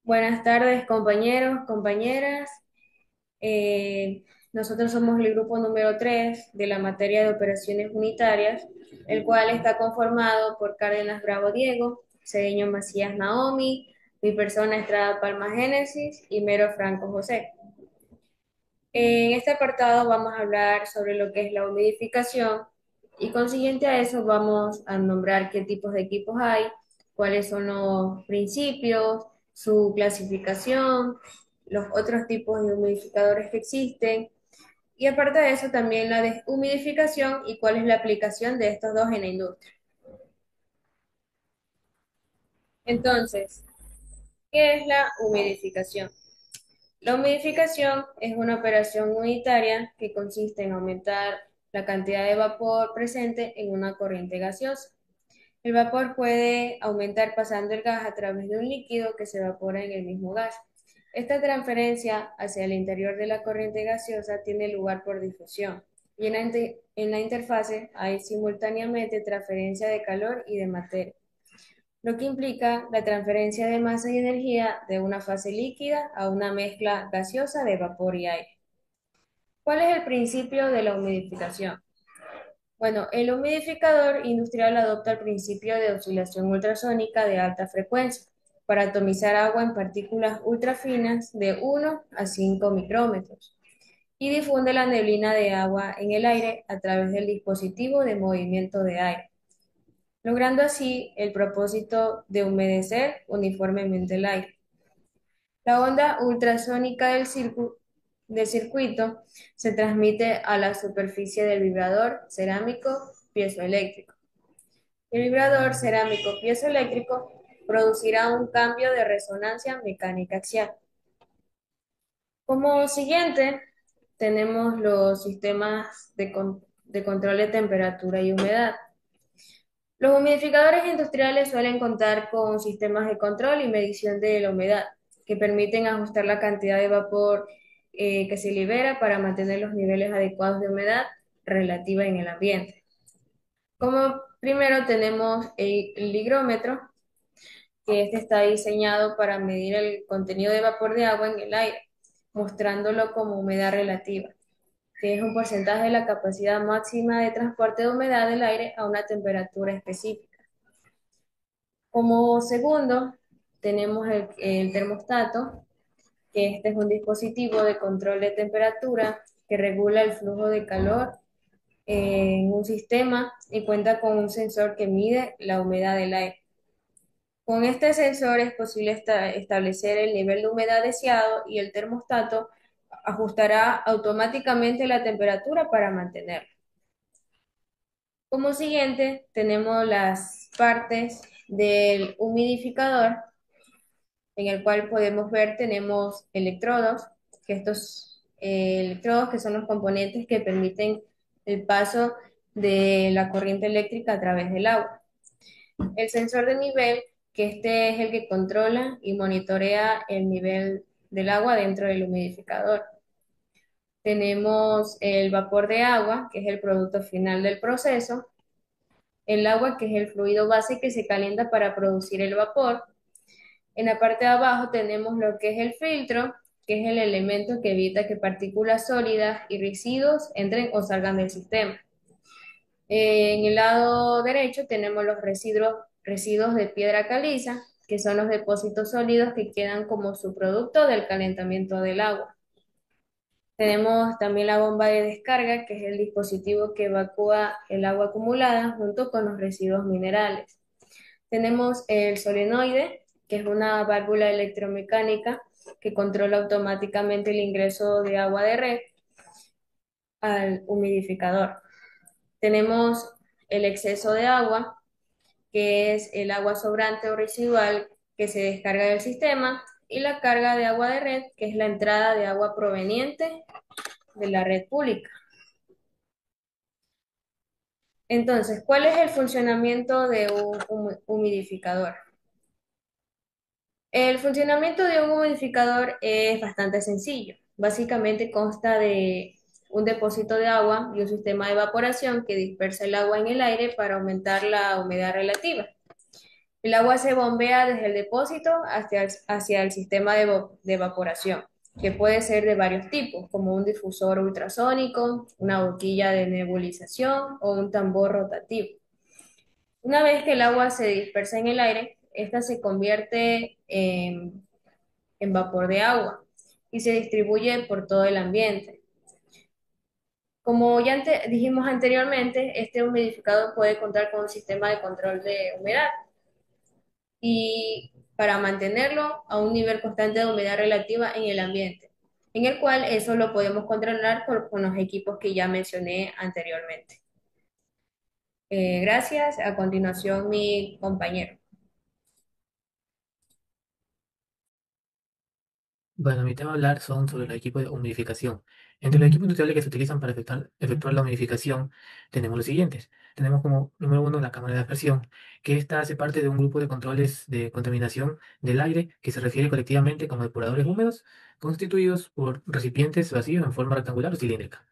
Buenas tardes, compañeros, compañeras. Nosotros somos el grupo número 3 de la materia de operaciones unitarias, el cual está conformado por Cárdenas Bravo Diego, Cedeño Macías Naomi, mi persona Estrada Palma Génesis y Mero Franco José. En este apartado vamos a hablar sobre lo que es la humidificación y consiguiente a eso vamos a nombrar qué tipos de equipos hay, cuáles son los principios, su clasificación, los otros tipos de humidificadores que existen y aparte de eso también la deshumidificación y cuál es la aplicación de estos dos en la industria. Entonces, ¿qué es la humidificación? La humidificación es una operación unitaria que consiste en aumentar la cantidad de vapor presente en una corriente gaseosa. El vapor puede aumentar pasando el gas a través de un líquido que se evapora en el mismo gas. Esta transferencia hacia el interior de la corriente gaseosa tiene lugar por difusión y en la interfase hay simultáneamente transferencia de calor y de materia, lo que implica la transferencia de masa y energía de una fase líquida a una mezcla gaseosa de vapor y aire. ¿Cuál es el principio de la humidificación? Bueno, el humidificador industrial adopta el principio de oscilación ultrasónica de alta frecuencia para atomizar agua en partículas ultrafinas de 1 a 5 micrómetros y difunde la neblina de agua en el aire a través del dispositivo de movimiento de aire, logrando así el propósito de humedecer uniformemente el aire. La onda ultrasónica del circuito se transmite a la superficie del vibrador cerámico piezoeléctrico. El vibrador cerámico piezoeléctrico producirá un cambio de resonancia mecánica axial. Como siguiente, tenemos los sistemas de control de temperatura y humedad. Los humidificadores industriales suelen contar con sistemas de control y medición de la humedad, que permiten ajustar la cantidad de vapor que se libera para mantener los niveles adecuados de humedad relativa en el ambiente. Como primero tenemos el higrómetro, que este está diseñado para medir el contenido de vapor de agua en el aire, mostrándolo como humedad relativa, que es un porcentaje de la capacidad máxima de transporte de humedad del aire a una temperatura específica. Como segundo, tenemos el termostato, que este es un dispositivo de control de temperatura que regula el flujo de calor en un sistema y cuenta con un sensor que mide la humedad del aire. Con este sensor es posible establecer el nivel de humedad deseado y el termostato ajustará automáticamente la temperatura para mantenerla. Como siguiente, tenemos las partes del humidificador, en el cual podemos ver, tenemos electrodos, que estos electrodos que son los componentes que permiten el paso de la corriente eléctrica a través del agua. El sensor de nivel, que este es el que controla y monitorea el nivel del agua dentro del humidificador. Tenemos el vapor de agua, que es el producto final del proceso, el agua, que es el fluido base que se calienta para producir el vapor. En la parte de abajo tenemos lo que es el filtro, que es el elemento que evita que partículas sólidas y residuos entren o salgan del sistema. En el lado derecho tenemos los residuos de piedra caliza, que son los depósitos sólidos que quedan como subproducto del calentamiento del agua. Tenemos también la bomba de descarga, que es el dispositivo que evacúa el agua acumulada junto con los residuos minerales. Tenemos el solenoide, que es una válvula electromecánica que controla automáticamente el ingreso de agua de red al humidificador. Tenemos el exceso de agua, que es el agua sobrante o residual que se descarga del sistema, y la carga de agua de red, que es la entrada de agua proveniente de la red pública. Entonces, ¿cuál es el funcionamiento de un humidificador? El funcionamiento de un humidificador es bastante sencillo. Básicamente consta de un depósito de agua y un sistema de evaporación que dispersa el agua en el aire para aumentar la humedad relativa. El agua se bombea desde el depósito hacia el sistema de evaporación, que puede ser de varios tipos, como un difusor ultrasónico, una boquilla de nebulización o un tambor rotativo. Una vez que el agua se dispersa en el aire, esta se convierte en vapor de agua y se distribuye por todo el ambiente. Como ya dijimos anteriormente, este humidificador puede contar con un sistema de control de humedad y para mantenerlo a un nivel constante de humedad relativa en el ambiente, en el cual eso lo podemos controlar con los equipos que ya mencioné anteriormente. Gracias. A continuación, mi compañero. Bueno, mi tema a hablar son sobre los equipos de humidificación. Entre los equipos industriales que se utilizan para efectuar la humidificación, tenemos los siguientes. Tenemos como número uno la cámara de aspersión, que esta hace parte de un grupo de controles de contaminación del aire que se refiere colectivamente como depuradores húmedos, constituidos por recipientes vacíos en forma rectangular o cilíndrica.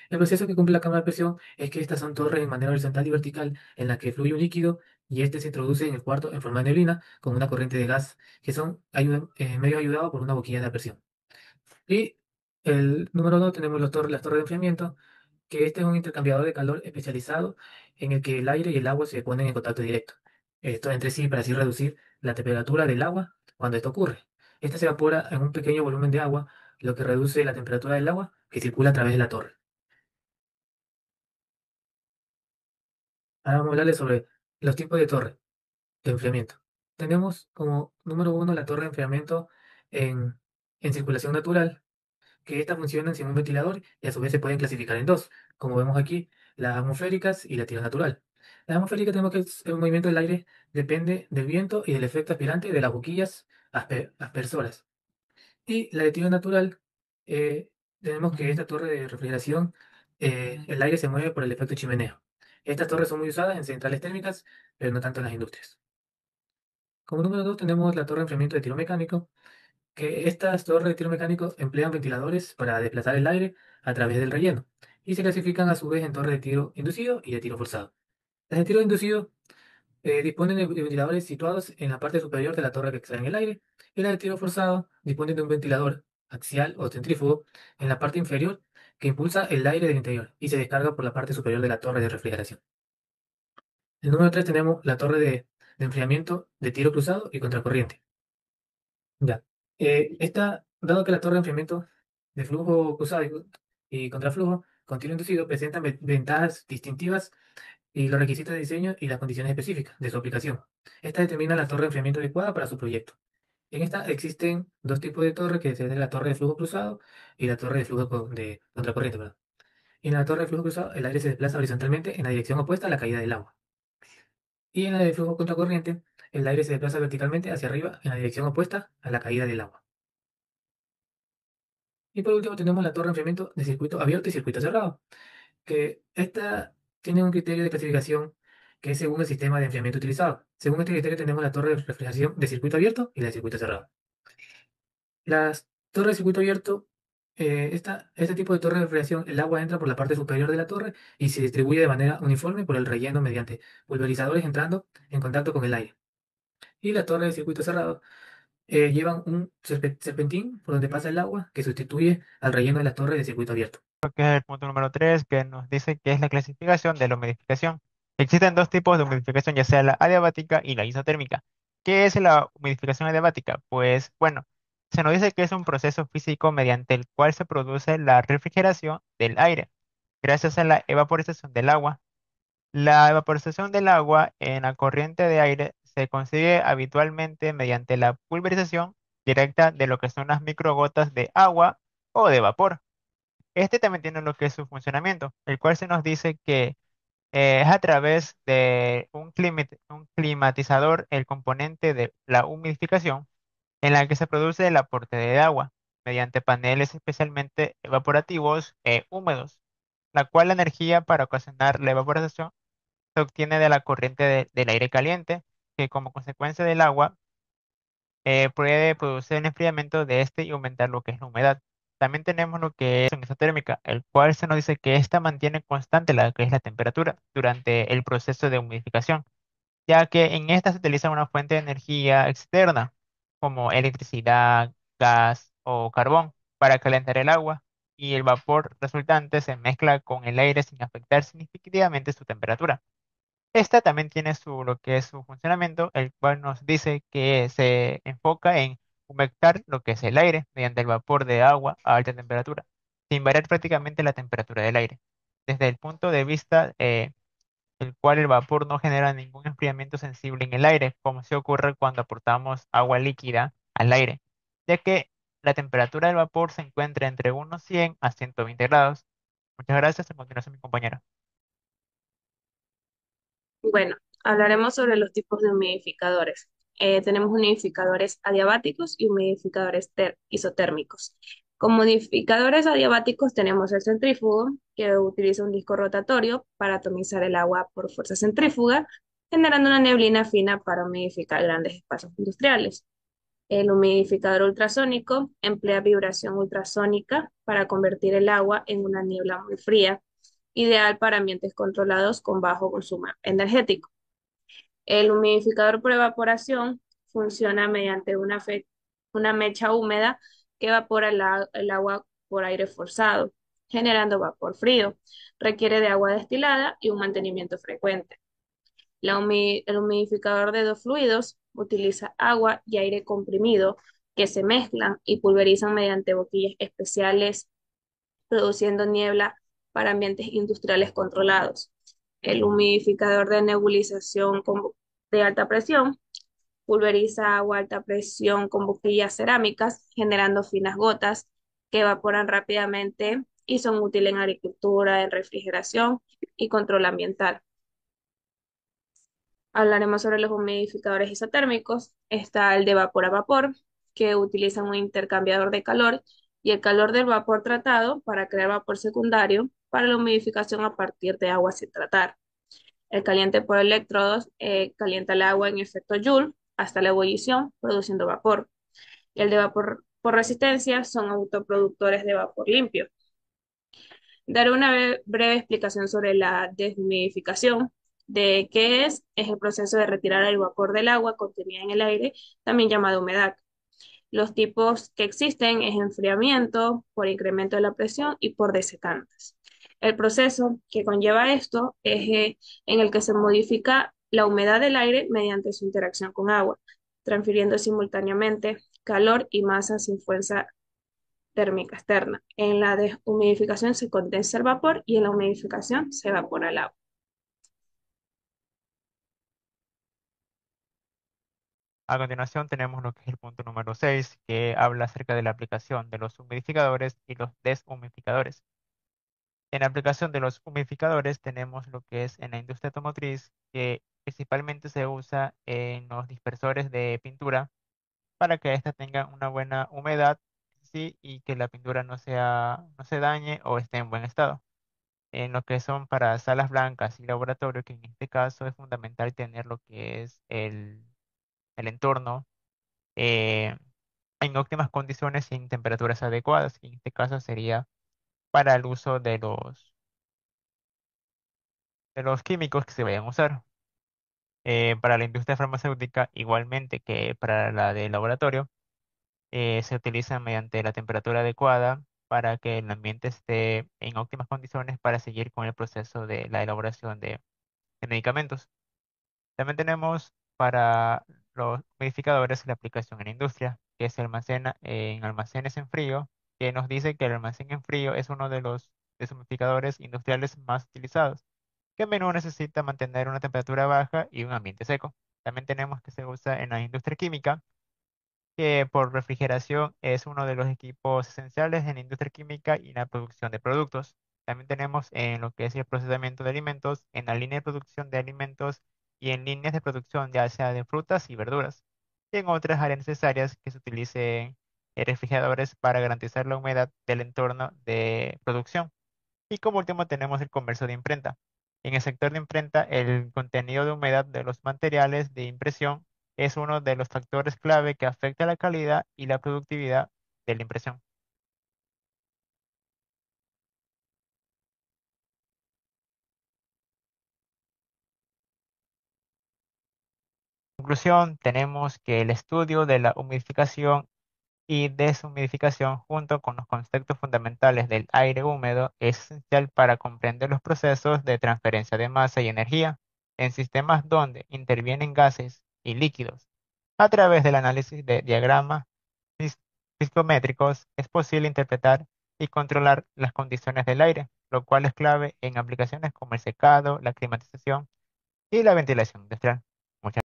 El proceso que cumple la cámara de presión es que estas son torres en manera horizontal y vertical en la que fluye un líquido y este se introduce en el cuarto en forma de neblina con una corriente de gas que son medio ayudados por una boquilla de presión. Y el número 2 tenemos las torres de enfriamiento, que este es un intercambiador de calor especializado en el que el aire y el agua se ponen en contacto directo. Esto entre sí para así reducir la temperatura del agua cuando esto ocurre. Esta se evapora en un pequeño volumen de agua, lo que reduce la temperatura del agua que circula a través de la torre. Ahora vamos a hablarles sobre los tipos de torre de enfriamiento. Tenemos como número uno la torre de enfriamiento en, en circulación natural, que estas funcionan sin un ventilador y a su vez se pueden clasificar en dos, como vemos aquí, las atmosféricas y la tira natural. La atmosférica tenemos que el movimiento del aire depende del viento y del efecto aspirante de las boquillas aspersoras. Y la de tiro natural, eh, tenemos que esta torre de refrigeración, el aire se mueve por el efecto chimenea. Estas torres son muy usadas en centrales térmicas, pero no tanto en las industrias. Como número 2 tenemos la torre de enfriamiento de tiro mecánico, que estas torres de tiro mecánico emplean ventiladores para desplazar el aire a través del relleno y se clasifican a su vez en torres de tiro inducido y de tiro forzado. Las de tiro inducido disponen de ventiladores situados en la parte superior de la torre que extraen el aire y las de tiro forzado disponen de un ventilador axial o centrífugo en la parte inferior que impulsa el aire del interior y se descarga por la parte superior de la torre de refrigeración. El número 3 tenemos la torre de enfriamiento de tiro cruzado y contracorriente. Ya. Dado que la torre de enfriamiento de flujo cruzado y contraflujo continuo inducido presentan ventajas distintivas y los requisitos de diseño y las condiciones específicas de su aplicación. Esta determina la torre de enfriamiento adecuada para su proyecto. En esta existen dos tipos de torre, que es la torre de flujo cruzado y la torre de flujo de contracorriente, ¿verdad? Y en la torre de flujo cruzado el aire se desplaza horizontalmente en la dirección opuesta a la caída del agua. Y en la de flujo contracorriente el aire se desplaza verticalmente hacia arriba en la dirección opuesta a la caída del agua. Y por último tenemos la torre de enfriamiento de circuito abierto y circuito cerrado, que esta tiene un criterio de clasificación que es según el sistema de enfriamiento utilizado. Según este criterio tenemos la torre de refrigeración de circuito abierto y la de circuito cerrado. Las torres de circuito abierto, este tipo de torre de refrigeración, el agua entra por la parte superior de la torre y se distribuye de manera uniforme por el relleno mediante pulverizadores entrando en contacto con el aire. Y la torre de circuito cerrado llevan un serpentín por donde pasa el agua que sustituye al relleno de la torre de circuito abierto. Que es el punto número 3 que nos dice que es la clasificación de la humidificación. Existen dos tipos de humidificación, ya sea la adiabática y la isotérmica. ¿Qué es la humidificación adiabática? Pues bueno, se nos dice que es un proceso físico mediante el cual se produce la refrigeración del aire, gracias a la evaporización del agua. La evaporización del agua en la corriente de aire se consigue habitualmente mediante la pulverización directa de lo que son las microgotas de agua o de vapor. Este también tiene lo que es su funcionamiento, el cual se nos dice que es a través de un climatizador el componente de la humidificación en la que se produce el aporte de agua mediante paneles especialmente evaporativos húmedos, la cual la energía para ocasionar la evaporación se obtiene de la corriente del aire caliente, que como consecuencia del agua puede producir un enfriamiento de este y aumentar lo que es la humedad. También tenemos lo que es una isotérmica, el cual se nos dice que esta mantiene constante la que es la temperatura durante el proceso de humidificación, ya que en esta se utiliza una fuente de energía externa, como electricidad, gas o carbón, para calentar el agua, y el vapor resultante se mezcla con el aire sin afectar significativamente su temperatura. Esta también tiene lo que es su funcionamiento, el cual nos dice que se enfoca en humectar lo que es el aire mediante el vapor de agua a alta temperatura, sin variar prácticamente la temperatura del aire. Desde el punto de vista el cual el vapor no genera ningún enfriamiento sensible en el aire, como se ocurre cuando aportamos agua líquida al aire, ya que la temperatura del vapor se encuentra entre unos 100 a 120 grados. Muchas gracias. A continuación, mi compañera. Bueno, hablaremos sobre los tipos de humidificadores. Tenemos humidificadores adiabáticos y humidificadores isotérmicos. Como humidificadores adiabáticos tenemos el centrífugo, que utiliza un disco rotatorio para atomizar el agua por fuerza centrífuga, generando una neblina fina para humidificar grandes espacios industriales. El humidificador ultrasónico emplea vibración ultrasónica para convertir el agua en una niebla muy fría, ideal para ambientes controlados con bajo consumo energético. El humidificador por evaporación funciona mediante una mecha húmeda que evapora el agua por aire forzado, generando vapor frío. Requiere de agua destilada y un mantenimiento frecuente. El humidificador de dos fluidos utiliza agua y aire comprimido que se mezclan y pulverizan mediante boquillas especiales, produciendo niebla para ambientes industriales controlados. El humidificador de nebulización de alta presión pulveriza agua a alta presión con boquillas cerámicas, generando finas gotas que evaporan rápidamente y son útiles en agricultura, en refrigeración y control ambiental. Hablaremos sobre los humidificadores isotérmicos. Está el de vapor a vapor, que utilizan un intercambiador de calor y el calor del vapor tratado para crear vapor secundario para la humidificación a partir de agua sin tratar. El caliente por electrodos calienta el agua en efecto Joule hasta la ebullición, produciendo vapor. Y el de vapor por resistencia son autoproductores de vapor limpio. Daré una breve explicación sobre la deshumidificación, de qué es el proceso de retirar el vapor del agua contenida en el aire, también llamado humedad. Los tipos que existen es enfriamiento, por incremento de la presión y por desecantes. El proceso que conlleva esto es en el que se modifica la humedad del aire mediante su interacción con agua, transfiriendo simultáneamente calor y masa sin fuerza térmica externa. En la deshumidificación se condensa el vapor y en la humidificación se evapora el agua. A continuación tenemos lo que es el punto número 6, que habla acerca de la aplicación de los humidificadores y los deshumidificadores. En la aplicación de los humidificadores tenemos lo que es en la industria automotriz, que principalmente se usa en los dispersores de pintura para que ésta tenga una buena humedad, sí, y que la pintura no se dañe o esté en buen estado. En lo que son para salas blancas y laboratorio, que en este caso es fundamental tener lo que es el entorno eh, en óptimas condiciones y en temperaturas adecuadas. Y en este caso sería para el uso de los químicos que se vayan a usar. Para la industria farmacéutica, igualmente que para la de laboratorio, se utiliza mediante la temperatura adecuada para que el ambiente esté en óptimas condiciones para seguir con el proceso de la elaboración de medicamentos. También tenemos para los humidificadores la aplicación en la industria, que se almacena en almacenes en frío, que nos dice que el almacén en frío es uno de los deshumidificadores industriales más utilizados, que a menudo necesita mantener una temperatura baja y un ambiente seco. También tenemos que se usa en la industria química, que por refrigeración es uno de los equipos esenciales en la industria química y en la producción de productos. También tenemos en lo que es el procesamiento de alimentos, en la línea de producción de alimentos y en líneas de producción ya sea de frutas y verduras. Y en otras áreas necesarias que se utilicen refrigeradores para garantizar la humedad del entorno de producción. Y como último tenemos el comercio de imprenta. En el sector de imprenta, el contenido de humedad de los materiales de impresión es uno de los factores clave que afecta la calidad y la productividad de la impresión. Conclusión, tenemos que el estudio de la humidificación y deshumidificación, junto con los conceptos fundamentales del aire húmedo, es esencial para comprender los procesos de transferencia de masa y energía en sistemas donde intervienen gases y líquidos. A través del análisis de diagramas fis- fisicométricos es posible interpretar y controlar las condiciones del aire, lo cual es clave en aplicaciones como el secado, la climatización y la ventilación industrial.